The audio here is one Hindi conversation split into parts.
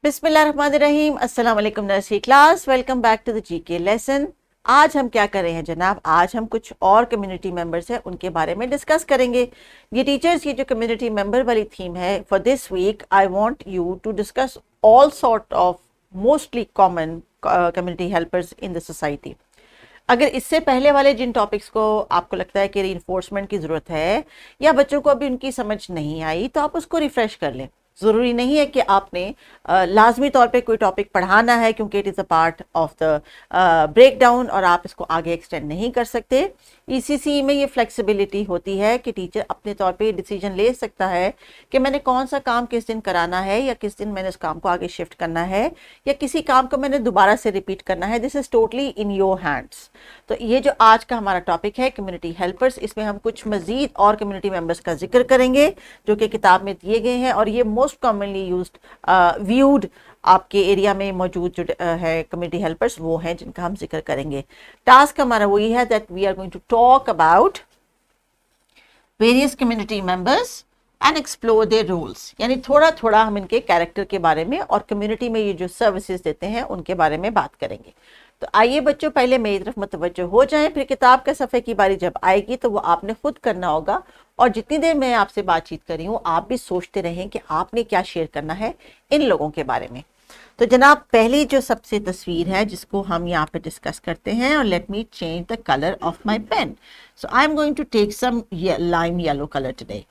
बिस्मिल्लाहिर्रहमानिर्रहीम। अस्सलाम वालेकुम nursery class, welcome back to the GK lesson. आज हम क्या कर रहे हैं जनाब, आज हम कुछ और कम्युनिटी मेंबर्स हैं उनके बारे में डिस्कस करेंगे। ये टीचर्स, ये जो कम्युनिटी मेंबर वाली थीम है for this week, I want you to discuss all sort of mostly common community helpers in the society. अगर इससे पहले वाले जिन टॉपिक्स को आपको लगता है कि रीइंफोर्समेंट की ज़रूरत है या बच्चों को अभी उनकी समझ नहीं आई, तो आप उसको रिफ़्रेश कर लें। ज़रूरी नहीं है कि आपने लाजमी तौर पे कोई टॉपिक पढ़ाना है, क्योंकि it is a part of the break down और आप इसको आगे एक्सटेंड नहीं कर सकते। ईसीसी में ये फ्लेक्सिबिलिटी होती है कि टीचर अपने तौर पे डिसीजन ले सकता है कि मैंने कौन सा काम किस दिन कराना है, या किस दिन मैंने उस काम को आगे शिफ्ट करना है, या किसी काम को मैंने दोबारा से रिपीट करना है। This is totally in your hands. तो ये जो आज का हमारा टॉपिक है कम्युनिटी हेल्पर्स, इसमें हम कुछ मजीद और कम्युनिटी मेंबर्स का जिक्र करेंगे जो कि किताब में दिए गए हैं, और ये मोस्ट कॉमनली यूज्ड व्यूड आपके एरिया में मौजूद जो है कम्युनिटी हेल्पर्स, वो हैं जिनका हम जिक्र करेंगे। टास्क हमारा वही है that we are going to talk about various community members and explore their roles, यानी थोड़ा थोड़ा हम इनके कैरेक्टर के बारे में और कम्युनिटी में ये जो सर्विसेज देते हैं उनके बारे में बात करेंगे। तो आइए बच्चों, पहले मेरी तरफ मुतवज्जो हो जाएं, फिर किताब के सफ़े की बारी जब आएगी तो वो आपने खुद करना होगा। और जितनी देर मैं आपसे बातचीत कर रही हूँ, आप भी सोचते रहें कि आपने क्या शेयर करना है इन लोगों के बारे में। तो जनाब, पहली जो सबसे तस्वीर है जिसको हम यहाँ पे डिस्कस करते हैं, और let me change the colour of my pen. So I am going to take some lime yellow colour today.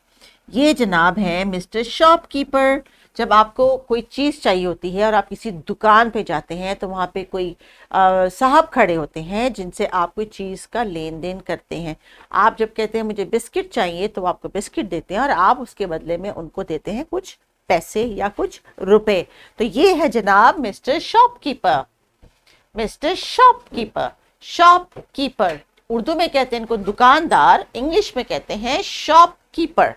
ये जनाब है मिस्टर शॉपकीपर। जब आपको कोई चीज़ चाहिए होती है और आप किसी दुकान पे जाते हैं, तो वहाँ पे कोई साहब खड़े होते हैं जिनसे आप कोई चीज़ का लेन देन करते हैं। आप जब कहते हैं मुझे बिस्किट चाहिए, तो वो आपको बिस्किट देते हैं और आप उसके बदले में उनको देते हैं कुछ पैसे या कुछ रुपए। तो ये है जनाब mister shopkeeper. Mister shopkeeper, shopkeeper Urdu में कहते हैं इनको दुकानदार, इंग्लिश में कहते हैं shopkeeper.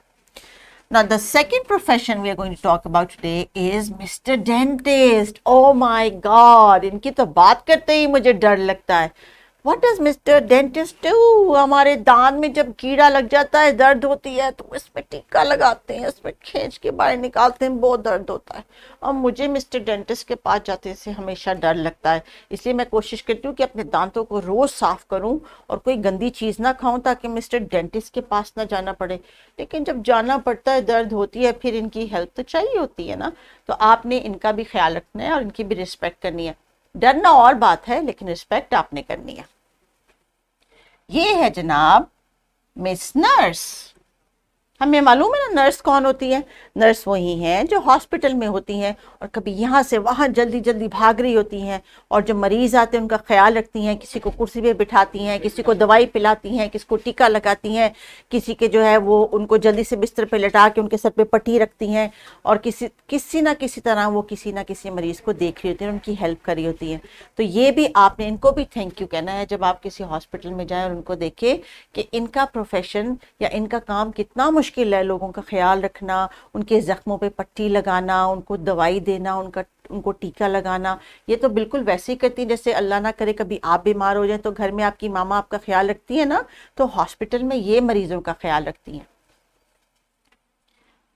Now, the second profession we are going to talk about today is Mr. Dentist. Oh my God! इनकी तो बात करते ही मुझे डर लगता है। What does Mr. Dentist do? हमारे दांत में जब कीड़ा लग जाता है, दर्द होती है, तो इस पे टीका लगाते हैं, इस पे खींच के बाहर निकालते हैं, बहुत दर्द होता है। और मुझे मिस्टर डेंटिस्ट के पास जाते से हमेशा डर लगता है, इसलिए मैं कोशिश करती हूँ कि अपने दांतों को रोज़ साफ करूँ और कोई गंदी चीज़ ना खाऊं, ताकि मिस्टर डेंटिस्ट के पास ना जाना पड़े। लेकिन जब जाना पड़ता है, दर्द होती है, फिर इनकी हेल्प तो चाहिए होती है ना, तो आपने इनका भी ख्याल रखना है और इनकी भी रिस्पेक्ट करनी है। डरना और बात है, लेकिन रिस्पेक्ट आपने करनी है। ये है जनाब मिस नर्स। हमें मालूम है ना नर्स कौन होती है। नर्स वही हैं जो हॉस्पिटल में होती हैं और कभी यहाँ से वहाँ जल्दी जल्दी भाग रही होती हैं, और जो मरीज आते हैं उनका ख्याल रखती हैं, किसी को कुर्सी पे बिठाती हैं, किसी को दवाई पिलाती हैं, किसी को टीका लगाती हैं, किसी के जो है वो उनको जल्दी से बिस्तर पे लटा के उनके सर पे पट्टी रखती हैं, और किसी ना किसी तरह वो किसी ना किसी मरीज को देख रही होती हैं, उनकी हेल्प करी होती है। तो ये भी आपने इनको भी थैंक यू कहना है जब आप किसी हॉस्पिटल में जाएं और उनको देखें कि इनका प्रोफेशन या इनका काम कितना मुश्किल है। लोगों का ख्याल रखना, उनके जख्मों पे पट्टी लगाना, उनको दवाई देना, उनको टीका लगाना, ये तो बिल्कुल वैसे ही करती हैं जैसे अल्लाह ना करे कभी आप बीमार हो जाए तो घर में आपकी मामा आपका ख्याल रखती है ना, तो हॉस्पिटल में ये मरीजों का ख्याल रखती हैं।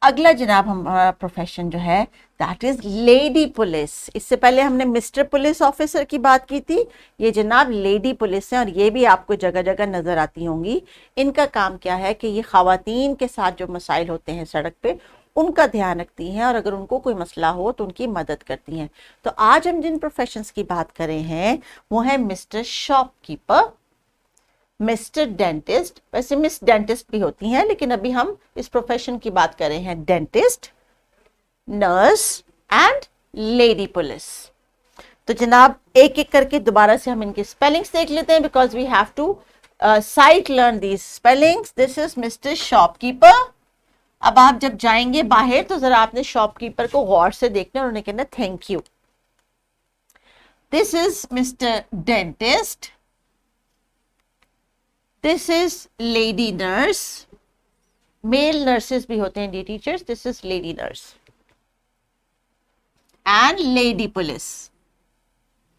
अगला जनाब हमारा प्रोफेशन जो है दैट इज लेडी पुलिस। इससे पहले हमने मिस्टर पुलिस ऑफिसर की बात की थी, ये जनाब लेडी पुलिस है, और ये भी आपको जगह जगह नजर आती होंगी। इनका काम क्या है कि ये खवातीन के साथ जो मसाइल होते हैं सड़क पे, उनका ध्यान रखती हैं, और अगर उनको कोई मसला हो तो उनकी मदद करती हैं। तो आज हम जिन प्रोफेशंस की बात कर रहे हैं वो है मिस्टर शॉपकीपर, मिस्टर डेंटिस्ट। वैसे मिस डेंटिस्ट भी होती हैं, लेकिन अभी हम इस प्रोफेशन की बात कर रहे हैं, dentist, nurse and lady police. तो जनाब एक एक करके दोबारा से हम इनके स्पेलिंग्स देख लेते हैं, because we have to sight learn these spellings. This is mister shopkeeper. अब आप जब जाएंगे बाहर तो जरा आपने शॉपकीपर को गौर से देखना और उन्हें कहना thank you. This is mister dentist, this is lady nurse. Mail nurses भी होते हैं D teachers. This is lady nurse and lady police.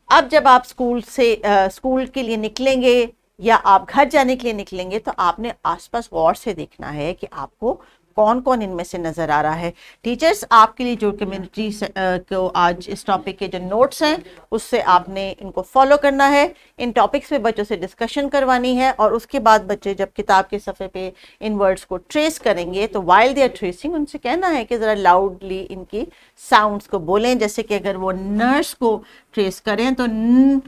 अब जब आप स्कूल के लिए निकलेंगे या आप घर जाने के लिए निकलेंगे, तो आपने आसपास गौर से देखना है कि आपको कौन कौन इनमें से नज़र आ रहा है। टीचर्स, आपके लिए जो कम्युनिटी को आज इस टॉपिक के जो नोट्स हैं उससे आपने इनको फॉलो करना है। इन टॉपिक्स पे बच्चों से डिस्कशन करवानी है और उसके बाद बच्चे जब किताब के सफ़े पे इन वर्ड्स को ट्रेस करेंगे तो वाइल दे आर ट्रेसिंग उनसे कहना है कि ज़रा लाउडली इनकी साउंड्स को बोलें। जैसे कि अगर वो नर्स को ट्रेस करें तो न,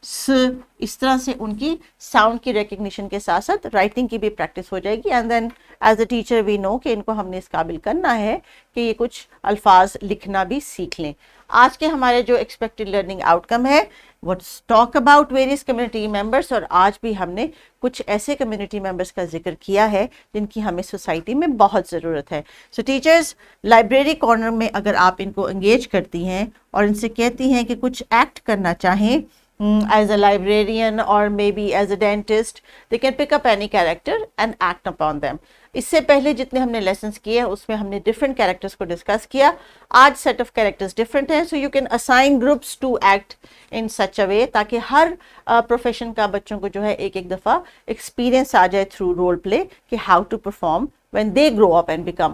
स, इस तरह से उनकी साउंड की रिकग्निशन के साथ साथ राइटिंग की भी प्रैक्टिस हो जाएगी। And then as a teacher we know कि इनको हमने इस काबिल करना है कि ये कुछ अल्फाज लिखना भी सीख लें। आज के हमारे जो एक्सपेक्टेड लर्निंग आउटकम है वो talk about various community members, और आज भी हमने कुछ ऐसे कम्युनिटी मेंबर्स का जिक्र किया है जिनकी हमें सोसाइटी में बहुत ज़रूरत है। सो टीचर्स, लाइब्रेरी कॉर्नर में अगर आप इनको एंगेज करती हैं और इनसे कहती हैं कि कुछ एक्ट करना चाहें as a librarian or maybe as a dentist, they can pick up any character and act upon them. इससे पहले जितने हमने लेसन्स किए हैं उसमें हमने डिफरेंट कैरेक्टर्स को डिस्कस किया। आज सेट ऑफ कैरेक्टर्स डिफरेंट हैं, so you can assign groups to act in such a way ताकि हर प्रोफेशन का बच्चों को जो है एक एक दफ़ा एक्सपीरियंस आ जाए थ्रू रोल प्ले कि how to perform when they grow up and become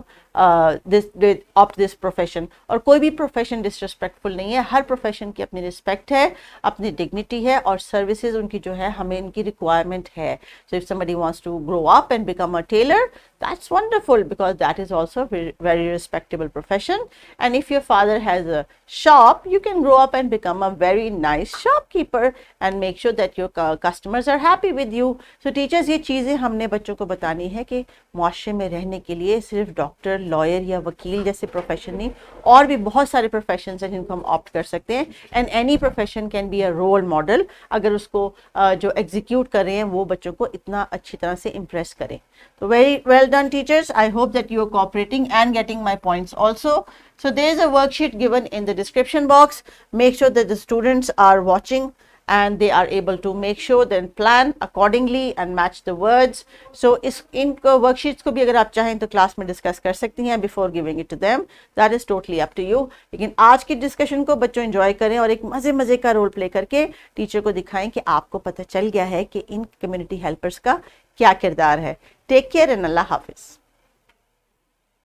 they opt this profession। और कोई भी प्रोफेशन डिसरिस्पेक्टफुल नहीं है, हर प्रोफेशन की अपनी रिस्पेक्ट है, अपनी डिग्निटी है और सर्विसेज उनकी जो है हमें इनकी रिक्वायरमेंट है। So if somebody wants to grow up and become a tailor, that's wonderful because that is also a very respectable profession। and if your father has a shop, you can grow up and become a very nice shopkeeper and make sure that your customers are happy with you। so teachers, ये चीज़ें हमने बच्चों को बतानी है कि मुआशरे में रहने के लिए सिर्फ डॉक्टर, लॉयर या वकील जैसे प्रोफेशन नहीं, और भी बहुत सारे प्रोफेशन हैं जिनको हम ऑप्ट कर सकते हैं। And any profession can be a role model अगर उसको जो एग्जीक्यूट कर रहे हैं वो बच्चों को इतना अच्छी तरह से इम्प्रेस करें। तो very well done teachers, I hope that you are cooperating and getting my points also. So there is a worksheet given in the description box. Make sure that the students are watching and they are able to make sure then plan accordingly and match the words। so in worksheets को भी अगर आप चाहें तो क्लास में डिस्कस कर सकती हैं before giving it to them, that is totally up to you। लेकिन आज की डिस्कशन को बच्चों एंजॉय करें और एक मज़े का रोल प्ले करके टीचर को दिखाएं कि आपको पता चल गया है कि इन कम्युनिटी हेल्पर्स का क्या किरदार है। टेक केयर एंड अल्लाह हाफिज़।